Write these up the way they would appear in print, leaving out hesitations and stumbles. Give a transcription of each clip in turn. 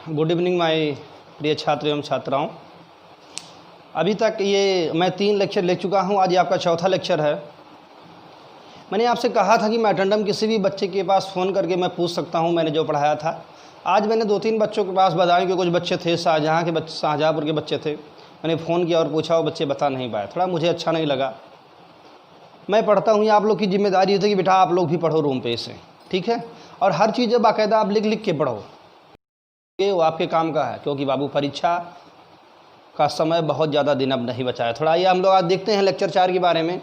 Good evening my प्रिय छात्र एवं छात्राओं। अभी तक ये मैं 3 लेक्चर ले चुका हूँ। आज ये आपका चौथा लेक्चर है। मैंने आपसे कहा था कि मैं अटेंडम किसी भी बच्चे के पास फ़ोन करके मैं पूछ सकता हूँ मैंने जो पढ़ाया था। आज मैंने 2-3 बच्चों के पास बताया कि कुछ बच्चे थे शाहजहाँपुर के बच्चे थे। मैंने फ़ोन किया और पूछा, वो बच्चे बता नहीं पाए। थोड़ा मुझे अच्छा नहीं लगा। मैं पढ़ता हूँ, ये आप लोग की जिम्मेदारी होती है कि बेटा आप लोग भी पढ़ो रूम पे इसे, ठीक है। और हर चीज़ बाकायदा आप लिख लिख के पढ़ो, वो आपके काम का है, क्योंकि बाबू परीक्षा का समय बहुत ज़्यादा दिन अब नहीं बचा है। थोड़ा आइए हम लोग आज देखते हैं लेक्चर 4 के बारे में।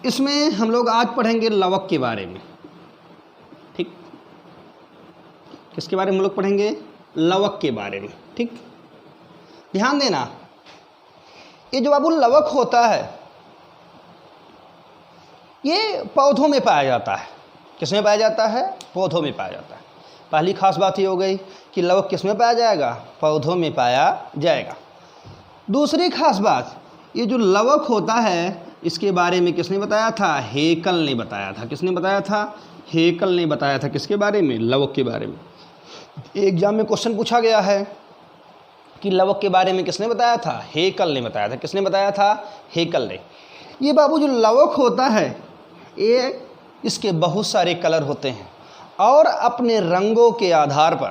इसमें हम लोग आज पढ़ेंगे लवक के बारे में, ठीक। किसके बारे में हम लोग पढ़ेंगे? लवक के बारे में, ठीक। ध्यान देना, ये जो बाबू लवक होता है ये पौधों में पाया जाता है। किसमें पाया जाता है? पौधों में पाया जाता है। पहली खास बात ये हो गई कि लवक किस में पाया जाएगा? पौधों में पाया जाएगा। दूसरी खास बात, ये जो लवक होता है इसके बारे में किसने बताया था? हेकल ने बताया था। किसने बताया था? हेकल ने बताया था। किसके बारे में? लवक के बारे में। एग्जाम में क्वेश्चन पूछा गया है कि लवक के बारे में किसने बताया था? हेकल ने बताया था। किसने बताया था? हेकल ने। ये बाबू जो लवक होता है ये इसके बहुत सारे कलर होते हैं और अपने रंगों के आधार पर,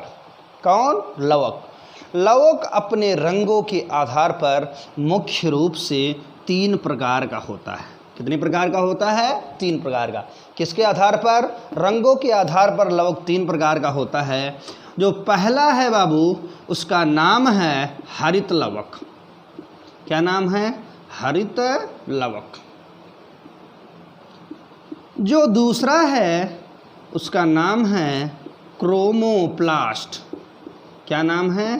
कौन? लवक अपने रंगों के आधार पर मुख्य रूप से 3 प्रकार का होता है। कितने प्रकार का होता है? 3 प्रकार का। किसके आधार पर? रंगों के आधार पर लवक 3 प्रकार का होता है। जो पहला है बाबू उसका नाम है हरित लवक। क्या नाम है? हरित लवक। जो दूसरा है उसका नाम है क्रोमोप्लास्ट। क्या नाम है?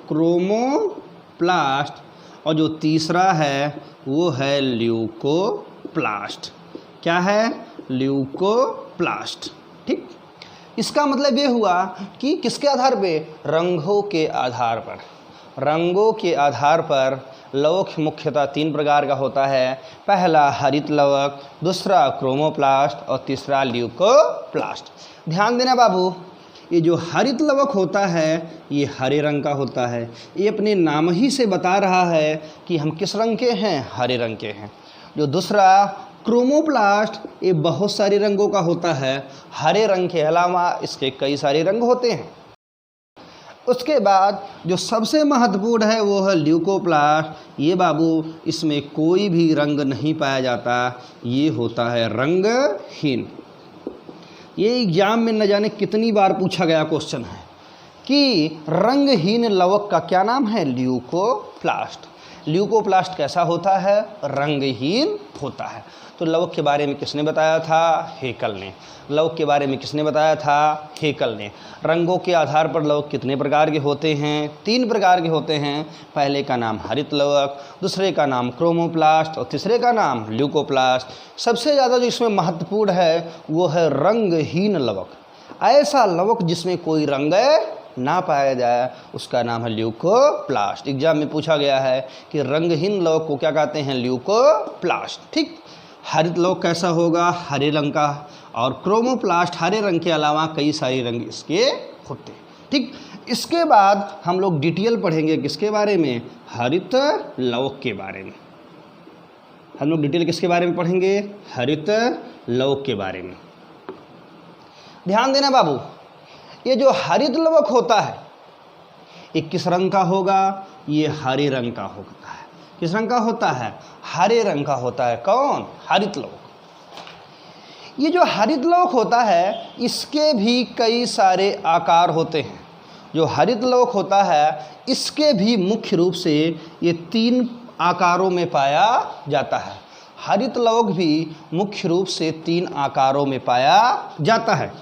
क्रोमोप्लास्ट। और जो तीसरा है वो है ल्यूकोप्लास्ट। क्या है? ल्यूकोप्लास्ट, ठीक। इसका मतलब ये हुआ कि किसके आधार पे? रंगों के आधार पर। रंगों के आधार पर लवक मुख्यतः 3 प्रकार का होता है। पहला हरित लवक, दूसरा क्रोमोप्लास्ट और तीसरा ल्यूकोप्लास्ट। ध्यान देना बाबू, ये जो हरित लवक होता है ये हरे रंग का होता है। ये अपने नाम ही से बता रहा है कि हम किस रंग के हैं? हरे रंग के हैं। जो दूसरा क्रोमोप्लास्ट ये बहुत सारे रंगों का होता है। हरे रंग के अलावा इसके कई सारे रंग होते हैं। उसके बाद जो सबसे महत्वपूर्ण है वो है ल्यूकोप्लास्ट। ये बाबू इसमें कोई भी रंग नहीं पाया जाता, ये होता है रंगहीन। ये एग्जाम में न जाने कितनी बार पूछा गया क्वेश्चन है कि रंगहीन लवक का क्या नाम है? ल्यूकोप्लास्ट। ल्यूकोप्लास्ट कैसा होता है? रंगहीन होता है। तो लवक के बारे में किसने बताया था? हेकल ने। लवक के बारे में किसने बताया था? हेकल ने। रंगों के आधार पर लवक कितने प्रकार के होते हैं? 3 प्रकार के होते हैं। पहले का नाम हरित लवक, दूसरे का नाम क्रोमोप्लास्ट और तीसरे का नाम ल्यूकोप्लास्ट। सबसे ज़्यादा जो इसमें महत्वपूर्ण है वो है रंगहीन लवक। ऐसा लवक जिसमें कोई रंग ना पाया जाए उसका नाम है ल्यूकोप्लास्ट। एग्जाम में पूछा गया है कि रंगहीन लवक को क्या कहते हैं? ल्यूकोप्लास्ट, ठीक। हरित लवक कैसा होगा? हरे रंग का। और क्रोमोप्लास्ट हरे रंग के अलावा कई सारे रंग इसके होते हैं, ठीक। इसके बाद हम लोग डिटेल पढ़ेंगे किसके बारे में? हरित लवक के बारे में। हम लोग डिटेल किसके बारे में पढ़ेंगे? हरित लवक के बारे में। ध्यान देना बाबू, ये जो हरित लवक होता है ये किस रंग का होगा? ये हरे रंग का होता है। किस रंग का होता है? हरे रंग का होता है। कौन? हरित लवक। ये जो हरित लवक होता है इसके भी कई सारे आकार होते हैं। जो हरित लवक होता है इसके भी मुख्य रूप से ये 3 आकारों में पाया जाता है। हरित लवक भी मुख्य रूप से 3 आकारों में पाया जाता है।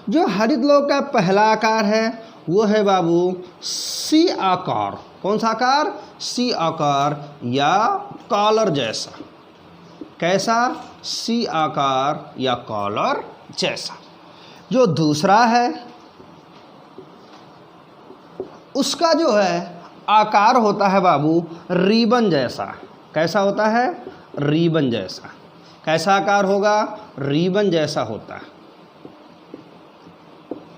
जो हरित लवक का पहला आकार है वो है बाबू सी आकार। कौन सा आकार? सी आकार या कॉलर जैसा। कैसा? सी आकार या कॉलर जैसा। जो दूसरा है उसका जो है आकार होता है बाबू रिबन जैसा। कैसा होता है? रिबन जैसा। कैसा आकार होगा? रिबन जैसा होता है।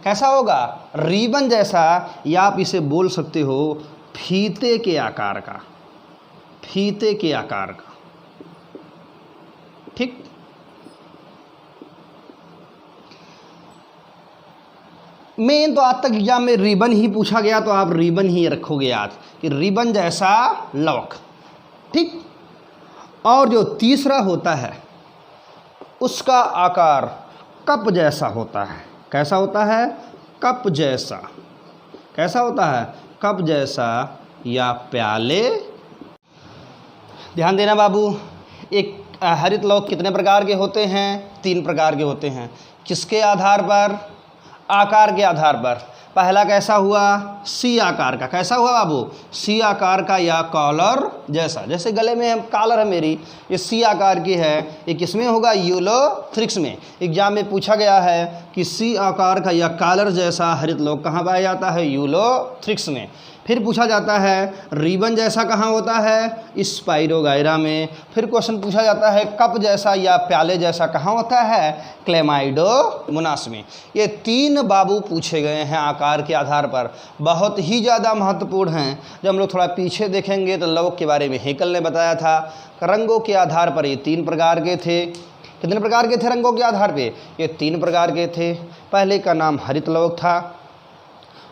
कैसा होगा, रिबन जैसा, या आप इसे बोल सकते हो फीते के आकार का, फीते के आकार का। ठीक, मेन तो आज तक एग्जाम में रिबन ही पूछा गया, तो आप रिबन ही रखोगे याद कि रिबन जैसा लवक। ठीक, और जो तीसरा होता है उसका आकार कप जैसा होता है। कैसा होता है, कप जैसा। कैसा होता है, कप जैसा या प्याले। ध्यान देना बाबू, एक हरित लवक कितने प्रकार के होते हैं, 3 प्रकार के होते हैं। किसके आधार पर, आकार के आधार पर। पहला कैसा हुआ, सी आकार का। कैसा हुआ बाबू, सी आकार का या कॉलर जैसा। जैसे गले में कॉलर है मेरी, ये सी आकार की है, ये किसमें होगा, यूलोथ्रिक्स में। एग्जाम में पूछा गया है कि सी आकार का या कॉलर जैसा हरित लवक कहाँ पाया जाता है, यूलोथ्रिक्स में। फिर पूछा जाता है रिबन जैसा कहाँ होता है, स्पाइरोगाइरा में। फिर क्वेश्चन पूछा जाता है कप जैसा या प्याले जैसा कहाँ होता है, क्लेमाइडोमोनास में। ये 3 बाबू पूछे गए हैं आकार के आधार पर, बहुत ही ज़्यादा महत्वपूर्ण हैं। जब हम लोग थोड़ा पीछे देखेंगे तो लवक के बारे में हेकल ने बताया था। रंगों के आधार पर ये 3 प्रकार के थे। कितने प्रकार के थे रंगों के आधार पे, ये 3 प्रकार के थे। पहले का नाम हरित लवक था,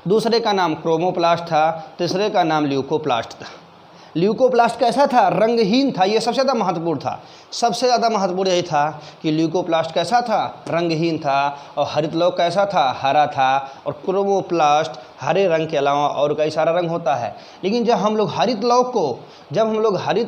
दूसरे का नाम क्रोमोप्लास्ट था, तीसरे का नाम ल्यूकोप्लास्ट था। ल्यूकोप्लास्ट कैसा था, रंगहीन था। ये सबसे ज़्यादा महत्वपूर्ण था, सबसे ज़्यादा महत्वपूर्ण यही था कि ल्यूकोप्लास्ट कैसा था, रंगहीन था। और हरित लवक कैसा था, हरा था। और क्रोमोप्लास्ट हरे रंग के अलावा और कई सारा रंग होता है। लेकिन जब हम लोग हरित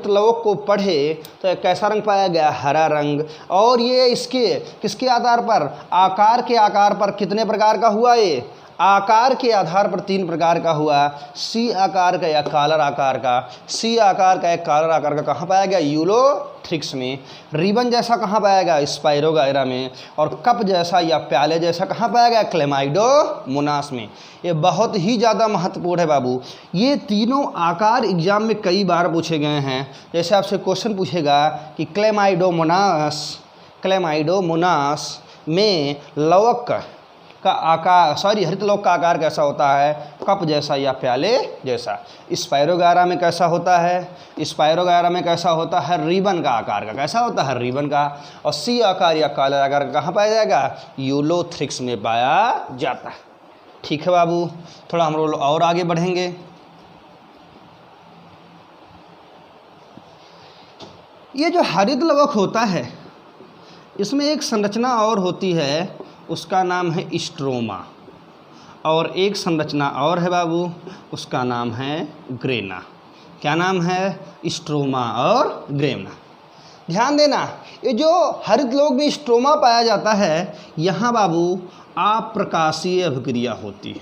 लवक को पढ़े तो एक कैसा रंग पाया गया, हरा रंग। और ये इसके किसके आधार पर, आकार के आकार पर कितने प्रकार का हुआ, ये आकार के आधार पर 3 प्रकार का हुआ। सी आकार का या कॉलर आकार का, सी आकार का या कॉलर आकार का कहाँ पाया गया, यूलोथ्रिक्स में। रिबन जैसा कहाँ पाया गया, स्पाइरोगाइरा में। और कप जैसा या प्याले जैसा कहाँ पाया गया, क्लेमाइडोमोनास में। ये बहुत ही ज़्यादा महत्वपूर्ण है बाबू। ये तीनों आकार एग्जाम में कई बार पूछे गए हैं। जैसे आपसे क्वेश्चन पूछेगा कि क्लेमाइडोमोनास में लवक का आकार, हरित लवक का आकार कैसा होता है, कप जैसा या प्याले जैसा। स्पाइरोगाइरा में कैसा होता है, स्पाइरोगाइरा में कैसा होता है, रिबन का आकार का। कैसा होता है, रिबन का। और सी आकार या कॉलर आकार का कहाँ पाया जाएगा, यूलोथ्रिक्स में पाया जाता है। ठीक है बाबू, थोड़ा हम लोग और आगे बढ़ेंगे। ये जो हरित लवक होता है इसमें एक संरचना और होती है, उसका नाम है स्ट्रोमा। और एक संरचना और है बाबू, उसका नाम है ग्रेना। क्या नाम है, स्ट्रोमा और ग्रेना। ध्यान देना, ये जो हरित लवक में स्ट्रोमा पाया जाता है, यहाँ बाबू अप्रकाशीय अभिक्रिया होती है।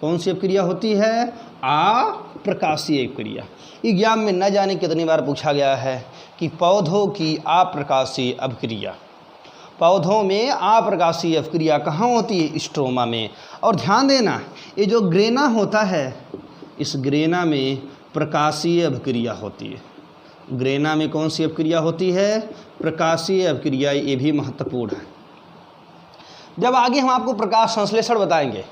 कौन सी अभिक्रिया होती है, अप्रकाशीय अभिक्रिया। एग्जाम में न जाने कितनी बार पूछा गया है कि पौधों की अप्रकाशीय अभिक्रिया, पौधों में अप्रकाशीय अभिक्रिया कहाँ होती है, स्ट्रोमा में। और ध्यान देना, ये जो ग्रेना होता है, इस ग्रेना में प्रकाशीय अभिक्रिया होती है। ग्रेना में कौन सी अभिक्रिया होती है, प्रकाशीय अभिक्रिया। ये भी महत्वपूर्ण है। जब आगे हम आपको प्रकाश संश्लेषण बताएंगे,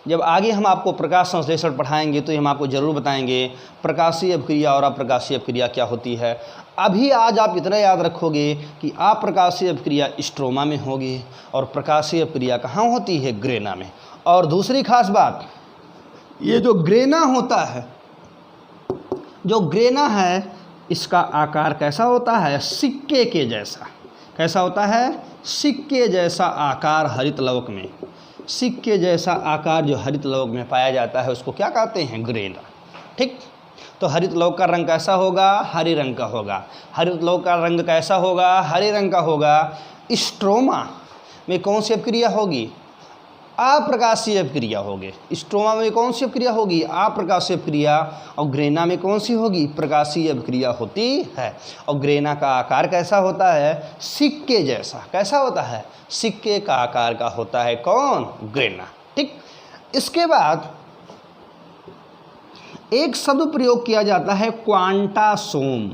जब आगे हम आपको प्रकाश संश्लेषण पढ़ाएंगे तो हम आपको ज़रूर बताएंगे प्रकाशीय अभिक्रिया और अप्रकाशीय अभिक्रिया क्या होती है। अभी आज आप इतना याद रखोगे कि अप्रकाशीय अभिक्रिया स्ट्रोमा में होगी और प्रकाशीय अभिक्रिया कहाँ होती है, ग्रेना में। और दूसरी खास बात, ये जो ग्रेना होता है, जो ग्रेना है, इसका आकार कैसा होता है, सिक्के के जैसा। कैसा होता है, सिक्के जैसा आकार हरित लवक में। सिक्के जैसा आकार जो हरित लवक में पाया जाता है उसको क्या कहते हैं, ग्रेना। ठीक, तो हरित लवक का रंग कैसा होगा, हरे रंग का होगा। हरित लवक का रंग कैसा होगा, हरे रंग का होगा। स्ट्रोमा में कौन सी अभिक्रिया होगी, अप्रकाशीय अभिक्रिया होगी। स्ट्रोमा में कौन सी अभिक्रिया होगी, अप्रकाशीय अभिक्रिया। और ग्रेना में कौन सी होगी, प्रकाशीय अभिक्रिया होती है। और ग्रेना का आकार कैसा होता है, सिक्के जैसा। कैसा होता है, सिक्के का आकार का होता है कौन, ग्रेना। ठीक, इसके बाद एक शब्द प्रयोग किया जाता है, क्वांटासोम।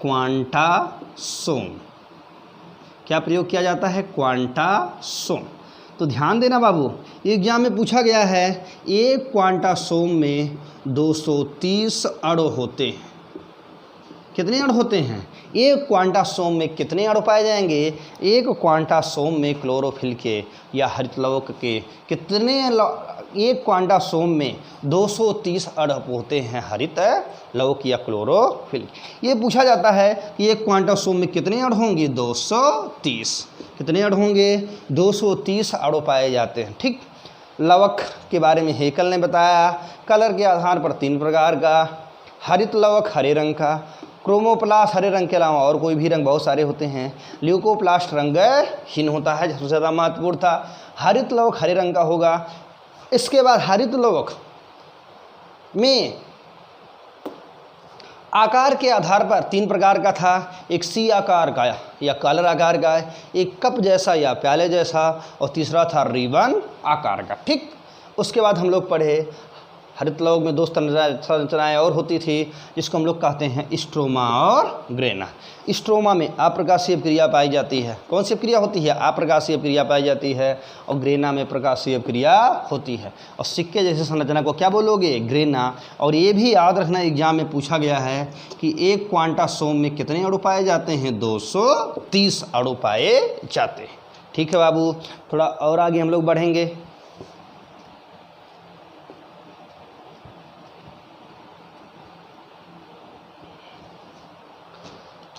क्वांटासोम क्या प्रयोग किया जाता है, क्वांटासोम। तो ध्यान देना बाबू, एग्जाम में पूछा गया है एक क्वांटासोम में 230 अणु होते हैं। कितने अणु होते हैं? एक क्वांटासोम में कितने अणु पाए जाएंगे? एक क्वांटासोम में क्लोरोफिल के या हरित लवक के कितने एक क्वांटासोम में 230 अणु होते हैं हरित लवक या क्लोरोफिल। ये पूछा जाता है कि एक क्वांटासोम में कितने अणु होंगे? 230। कितने अणु होंगे? 230 अणु पाए जाते हैं। ठीक। लवक के बारे में हेकल ने बताया, कलर के आधार पर 3 प्रकार का, हरित लवक हरे रंग का, क्रोमोप्लास्ट हरे रंग के अलावा और कोई भी रंग बहुत सारे होते हैं, ल्यूकोप्लास्ट रंगहीन होता है, सबसे ज़्यादा महत्वपूर्ण था। हरित लवक हरे रंग का होगा। इसके बाद हरित लवक में आकार के आधार पर 3 प्रकार का था, एक सी आकार का या कॉलर आकार का, एक कप जैसा या प्याले जैसा, और तीसरा था रिबन आकार का। ठीक। उसके बाद हम लोग पढ़े हरित लवक में 2 संरचनाएँ और होती थी, जिसको हम लोग कहते हैं स्ट्रोमा और ग्रेना। स्ट्रोमा में अप्रकाशीय क्रिया पाई जाती है। कौन सी क्रिया होती है? अप्रकाशीय क्रिया पाई जाती है। और ग्रेना में प्रकाशीय क्रिया होती है। और सिक्के जैसे संरचना को क्या बोलोगे? ग्रेना। और ये भी याद रखना, एग्जाम में पूछा गया है कि एक क्वांटासोम में कितने अणु पाए जाते हैं? 230 अणु पाए जाते हैं। ठीक है बाबू, थोड़ा और आगे हम लोग बढ़ेंगे।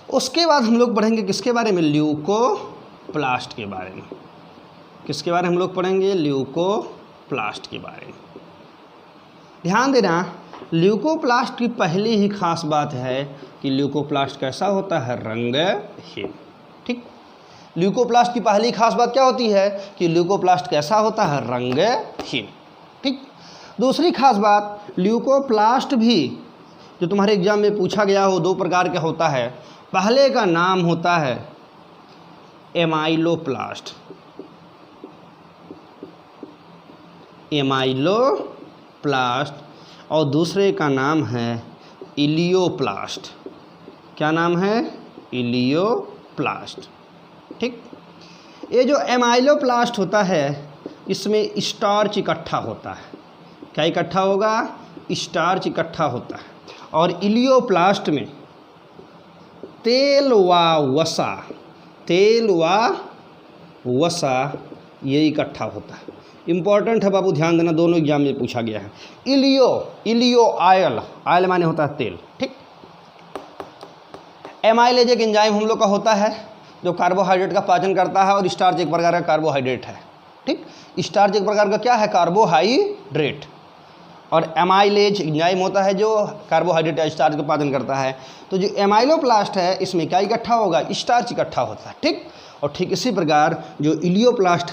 उसके बाद हम लोग पढ़ेंगे किसके बारे में? ल्यूकोप्लास्ट के बारे में। किसके बारे में हम लोग पढ़ेंगे? ल्यूकोप्लास्ट के बारे में। ध्यान देना, ल्यूकोप्लास्ट की पहली ही खास बात है कि ल्यूकोप्लास्ट कैसा होता है? रंगहीन। ठीक। ल्यूकोप्लास्ट की पहली खास बात क्या होती है? कि ल्यूकोप्लास्ट कैसा होता है? रंगहीन। ठीक। दूसरी खास बात, ल्यूकोप्लास्ट भी जो तुम्हारे एग्जाम में पूछा गया हो 2 प्रकार का होता है। पहले का नाम होता है एमाइलोप्लास्ट, एमाइलोप्लास्ट, और दूसरे का नाम है इलियोप्लास्ट। क्या नाम है? इलियोप्लास्ट। ठीक। ये जो एमाइलोप्लास्ट होता है, इसमें स्टार्च इकट्ठा होता है। क्या इकट्ठा होगा? स्टार्च इकट्ठा होता है। और इलियोप्लास्ट में तेल व वसा ये इकट्ठा होता है। इम्पॉर्टेंट है बाबू, ध्यान देना, दोनों एग्जाम में पूछा गया है। इलियो आयल माने होता है तेल। ठीक। एमाइलेज एक एंजाइम हम लोग का होता है जो कार्बोहाइड्रेट का पाचन करता है, और स्टार्च एक प्रकार का कार्बोहाइड्रेट है। ठीक। स्टार्च एक प्रकार का क्या है? कार्बोहाइड्रेट। और एमाइलेज एंजाइम होता है जो कार्बोहाइड्रेट या स्टार्च का पाचन करता है। तो जो एमाइलोप्लास्ट है, इसमें क्या इकट्ठा होगा? स्टार्च इकट्ठा होता है। ठीक। और ठीक इसी प्रकार जो इलियोप्लास्ट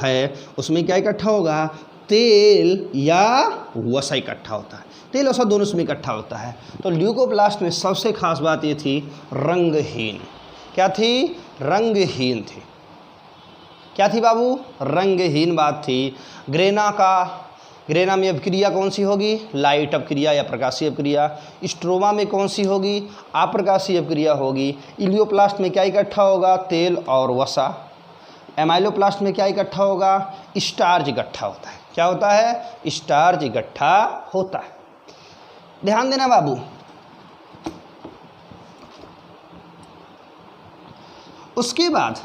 है, उसमें क्या इकट्ठा होगा? तेल या वसा इकट्ठा होता है। तेल वसा दोनों इसमें इकट्ठा होता है। तो ल्यूकोप्लास्ट में सबसे खास बात ये थी रंगहीन। क्या थी? रंगहीन थी। क्या थी बाबू? रंगहीन बात थी। ग्रेना में अभिक्रिया कौन सी होगी? लाइट अभिक्रिया या प्रकाशीय अभिक्रिया। स्ट्रोमा में कौन सी होगी? अप्रकाशीय अभिक्रिया होगी। इलियोप्लास्ट में क्या इकट्ठा होगा? तेल और वसा। एमाइलोप्लास्ट में क्या इकट्ठा होगा? स्टार्च इकट्ठा होता है। क्या होता है? स्टार्च इकट्ठा होता है। ध्यान देना बाबू। उसके बाद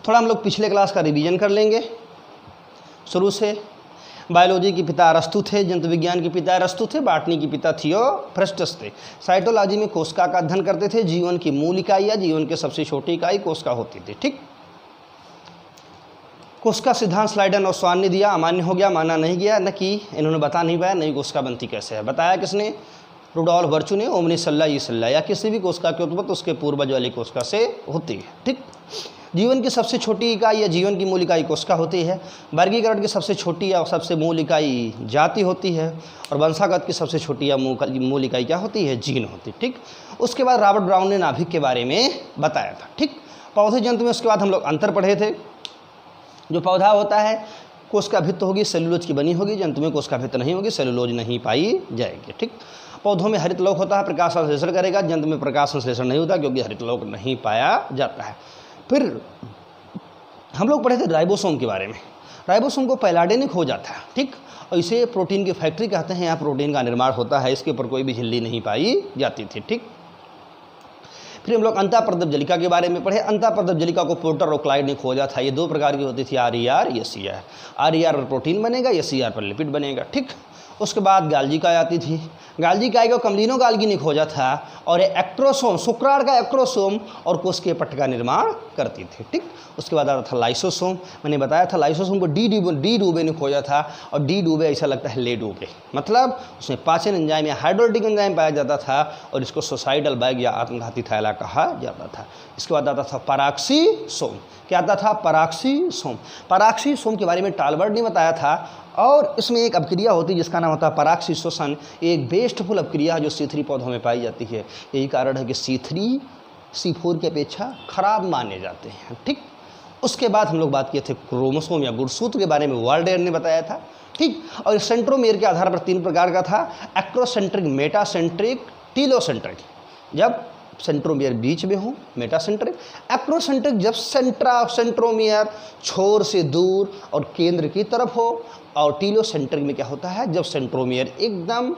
थोड़ा हम लोग पिछले क्लास का रिवीजन कर लेंगे शुरू से। बायोलॉजी के पिता अरस्तु थे, जंतु विज्ञान के पिता अरस्तु थे, बॉटनी के पिता थियोफ्रस्टस थे। साइटोलॉजी में कोशिका का अध्ययन करते थे। जीवन की मूल इकाई या जीवन की सबसे छोटी इकाई कोशिका होती थी। ठीक। कोशिका सिद्धांत स्लाइडन और स्वान ने दिया, अमान्य हो गया, माना नहीं गया, न कि इन्होंने बता नहीं पाया नई कोशिका बनती कैसे है। बताया किसने? रुडोल्फ वर्चू ने। ओमनी सल्ला ई सल्ला, या किसी भी कोशिका की उत्पत्ति उसके पूर्वज वाली कोशिका से होती है। ठीक। जीवन की सबसे छोटी इकाई या जीवन की मूल इकाई कोशिका होती है। वर्गीकरण की सबसे छोटी या सबसे मूल इकाई जाति होती है। और वंशागत की सबसे छोटी या मूल इकाई क्या होती है? जीन होती है। ठीक। उसके बाद रॉबर्ट ब्राउन ने नाभिक के बारे में बताया था। ठीक। पौधे जंतु में उसके बाद हम लोग अंतर पढ़े थे। जो पौधा होता है, कोशिका भित्त होगी, सेलुलोज की बनी होगी। जंतु में कोशिका भित्त नहीं होगी, सेलुलोज नहीं पाई जाएगी। ठीक। पौधों में हरित लवक होता है, प्रकाश संश्लेषण करेगा। जंतु में प्रकाश संश्लेषण नहीं होता क्योंकि हरित लवक नहीं पाया जाता है। फिर हम लोग पढ़े थे राइबोसोम के बारे में। राइबोसोम को पैलाडेनिक हो जाता है, ठीक, और इसे प्रोटीन की फैक्ट्री कहते हैं। यहाँ प्रोटीन का निर्माण होता है, इसके ऊपर कोई भी झिल्ली नहीं पाई जाती थी, ठीक। फिर हम लोग अंतःप्रदप जलिका के बारे में पढ़े। अंतःप्रदप जलिका को पोर्टर और क्लाइड ने खोजा था। ये दो प्रकार की होती थी, RER, SER। RER पर प्रोटीन बनेगा, SER पर लिपिड बनेगा, ठीक। उसके बाद गाल्जिका आती थी। गाल्जिका को कमलिनो गाल्गी ने खोजा था और ये एक्ट्रोसोम, शुक्राणु का एक्ट्रोसोम और कोश के पट्ट का निर्माण करती थी, ठीक। उसके बाद आता था लाइसोसोम। मैंने बताया था लाइसोसोम को डी डूबे ने खोजा था, और डी डूबे ऐसा लगता है ले डूबे, मतलब उसमें पाचन एंजाइम या हाइड्रोलिटिक एंजाइम पाया जाता था और इसको सुसाइडल बैग या आत्मघाती थैला कहा जाता था। इसके बाद आता था पराक्सीसोम। क्या आता था? पराक्सीसोम। पराक्सीसोम के बारे में टालबर्ट ने बताया था, और इसमें एक अपक्रिया होती है जिसका नाम होता है पराक्सीशोषण। एक वेस्टफुल अपक्रिया जो C3 पौधों में पाई जाती है। यही कारण है कि C3 C4 की अपेक्षा खराब माने जाते हैं, ठीक। उसके बाद हम लोग बात किए थे क्रोमोसोम या गुणसूत्र के बारे में, वाल्डेयर ने बताया था, ठीक। और सेंट्रोमेयर के आधार पर 3 प्रकार का था, एक्रोसेंट्रिक, मेटासेंट्रिक, टीलोसेंट्रिक। जब सेंट्रोमियर बीच में हो मेटासेंट्रिक, एक्रोसेंट्रिक जब सेंट्रोमियर छोर से दूर और केंद्र की तरफ हो, और टीलोसेंट्रिक में क्या होता है? जब सेंट्रोमियर एकदम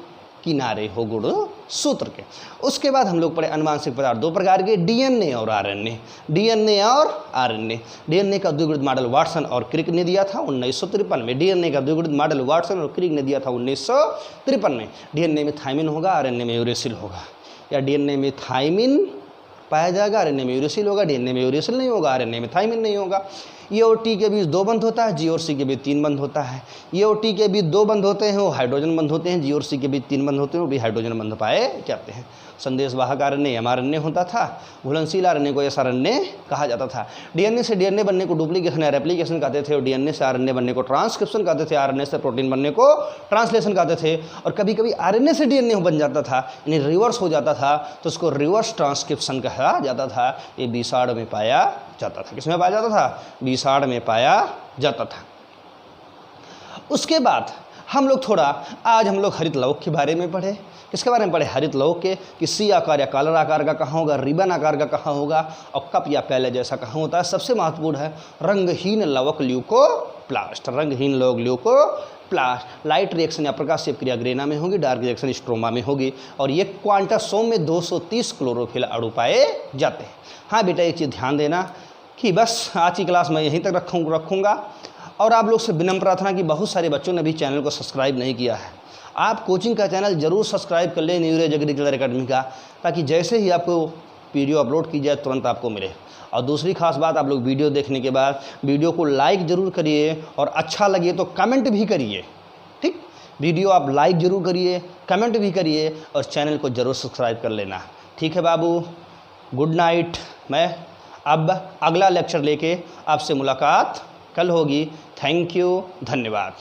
किनारे हो गुण सूत्र के। उसके बाद हम लोग पढ़े अनुवांशिक पदार्थ 2 प्रकार के, DNA और RNA। DNA और RNA। DNA का द्विगुणित मॉडल वाटसन और क्रिक ने दिया था 1953 में। DNA का द्विगुणित मॉडल वाटसन और क्रिक ने दिया था 1953 में। DNA में थायमिन होगा, RNA में यूरेसिल होगा, या DNA में थायमिन पाया जाएगा, RNA में यूरेसिल होगा। DNA में यूरेसिल नहीं होगा, RNA में थायमिन नहीं होगा। E और T के बीच 2 बंध होता है, G और C के बीच 3 बंध होता है। E और T के बीच 2 बंध होते हैं, वो हाइड्रोजन बंध होते हैं। G और C के बीच 3 बंध होते हैं, वो भी हाइड्रोजन बंध पाए जाते हैं। संदेशवाहक RNA mRNA होता था, घुलनशील RNA को sRNA कहा जाता था। DNA से DNA बनने को डुप्लीकेशन या रेप्लिकेशन कहते थे, और DNA से RNA बनने को ट्रांसक्रिप्शन कहते थे, RNA से प्रोटीन बनने को ट्रांसलेशन कहते थे। और कभी कभी RNA से DNA बन जाता था, यानी रिवर्स हो जाता था, तो उसको रिवर्स ट्रांसक्रिप्शन कहा जाता था। ये बीसाड़ में पाया जाता था। किसमें पाया जाता था? बीसाड़ में पाया जाता था। उसके बाद हम लोग आज हम लोग हरित लवक के बारे में पढ़े। किसके बारे में पढ़े? हरित लवक के, कि C आकार या कॉलर आकार का कहाँ होगा, रिबन आकार का कहाँ होगा, और कप या प्याले जैसा कहाँ होता है। सबसे महत्वपूर्ण है रंगहीन लवक ल्यूकोप्लास्ट। रंगहीन लवक ल्यूकोप्लास्ट। लाइट रिएक्शन या प्रकाशीय क्रिया ग्रेना में होगी, डार्क रिएक्शन स्ट्रोमा में होगी, और ये क्वांटासोम में 230 क्लोरोफिल अणु पाए जाते हैं। हाँ बेटा, एक चीज़ ध्यान देना कि बस आज की क्लास मैं यहीं तक रखूँगा, और आप लोग से विनम्र प्रार्थना कि बहुत सारे बच्चों ने भी चैनल को सब्सक्राइब नहीं किया है। आप कोचिंग का चैनल जरूर सब्सक्राइब कर लें, न्यूरेज एग्रीकल्चर अकेडमी का, ताकि जैसे ही आपको वीडियो अपलोड की जाए तुरंत आपको मिले। और दूसरी खास बात, आप लोग वीडियो देखने के बाद वीडियो को लाइक ज़रूर करिए, और अच्छा लगे तो कमेंट भी करिए, ठीक। वीडियो आप लाइक ज़रूर करिए, कमेंट भी करिए, और चैनल को ज़रूर सब्सक्राइब कर लेना, ठीक है बाबू। Good night. मैं अब अगला लेक्चर लेके आपसे मुलाकात कल होगी। थैंक यू, धन्यवाद।